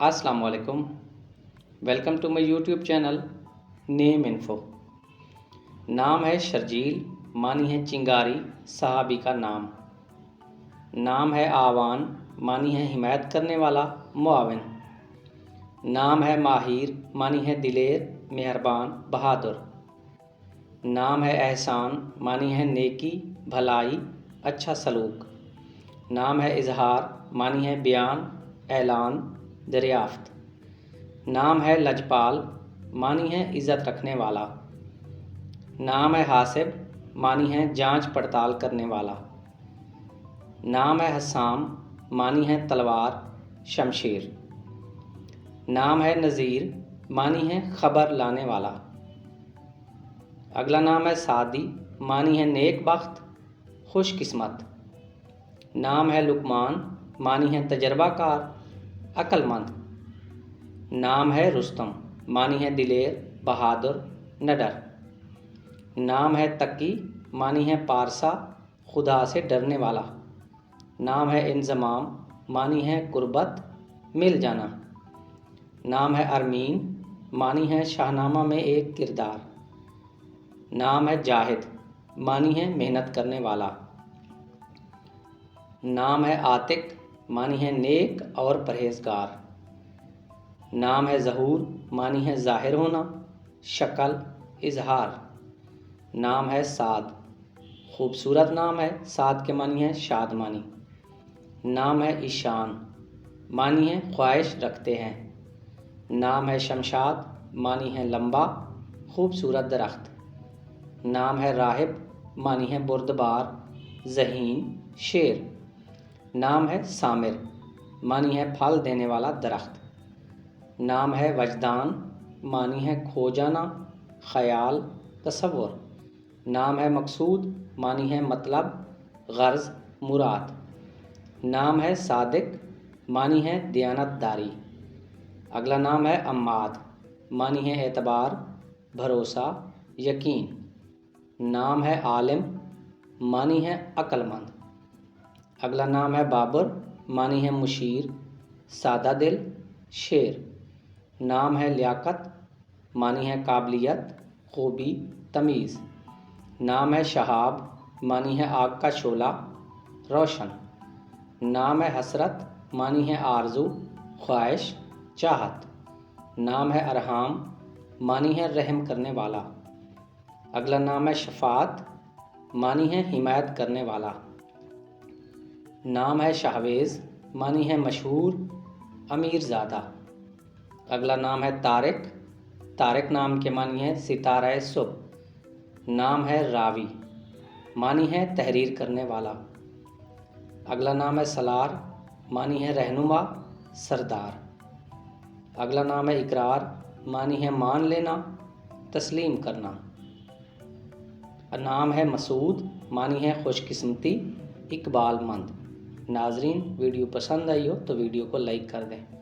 السلام علیکم، welcome to my YouTube channel name info. نام ہے شرجیل، معنی ہے چنگاری، صحابی کا نام۔ نام ہے آوان، معنی ہے حمایت کرنے والا، معاون۔ نام ہے ماہیر، معنی ہے دلیر، مہربان، بہادر۔ نام ہے احسان، معنی ہے نیکی، بھلائی، اچھا سلوک۔ نام ہے اظہار، معنی ہے بیان، اعلان، دریافت۔ نام ہے لجپال، معنی ہے عزت رکھنے والا۔ نام ہے حاسب، معنی ہے جانچ پڑتال کرنے والا۔ نام ہے حسام، معنی ہے تلوار، شمشیر۔ نام ہے نذیر، معنی ہے خبر لانے والا۔ اگلا نام ہے سعدی، معنی ہے نیک بخت، خوش قسمت۔ نام ہے لقمان، معنی ہے تجربہ کار، عقل مند۔ نام ہے رستم، معنی ہے دلیر، بہادر، نڈر۔ نام ہے تقی، معنی ہے پارسا، خدا سے ڈرنے والا۔ نام ہے انضمام، معنی ہے قربت، مل جانا۔ نام ہے ارمین، معنی ہے شاہنامہ میں ایک کردار۔ نام ہے جاہد، معنی ہے محنت کرنے والا۔ نام ہے عاتق، معنی ہے نیک اور پرہیزگار۔ نام ہے ظہور، معنی ہے ظاہر ہونا، شکل، اظہار۔ نام ہے سعد، خوبصورت نام ہے، سعد کے معنی ہے شادمانی۔ نام ہے ایشان، معنی ہے خواہش رکھتے ہیں۔ نام ہے شمشاد، معنی ہے لمبا، خوبصورت درخت۔ نام ہے راہب، معنی ہے بردبار، ذہین، شیر۔ نام ہے ثامر، معنی ہے پھل دینے والا درخت۔ نام ہے وجدان، معنی ہے کھو جانا، خیال، تصور۔ نام ہے مقصود، معنی ہے مطلب، غرض، مراد۔ نام ہے صادق، معنی ہے دیانت داری۔ اگلا نام ہے عماد، معنی ہے اعتبار، بھروسہ، یقین۔ نام ہے عالم، معنی ہے عقل مند۔ اگلا نام ہے بابر، معنی ہے مشیر، سادہ دل، شیر۔ نام ہے لیاقت، معنی ہے قابلیت، خوبی، تمیز۔ نام ہے شہاب، معنی ہے آگ کا شعلہ، روشن۔ نام ہے حسرت، معنی ہے آرزو، خواہش، چاہت۔ نام ہے ارحام، معنی ہے رحم کرنے والا۔ اگلا نام ہے شفاعت، معنی ہے حمایت کرنے والا۔ نام ہے شاہویز، معنی ہے مشہور، امیر زادہ۔ اگلا نام ہے طارق، طارق نام کے معنی ہے ستارہ صبح۔ نام ہے راوی، معنی ہے تحریر کرنے والا۔ اگلا نام ہے سالار، معنی ہے رہنما، سردار۔ اگلا نام ہے اقرار، معنی ہے مان لینا، تسلیم کرنا۔ نام ہے مسعود، معنی ہے خوش قسمتی، اقبال مند۔ ناظرین، ویڈیو پسند آئی ہو تو ویڈیو کو لائک کر دیں۔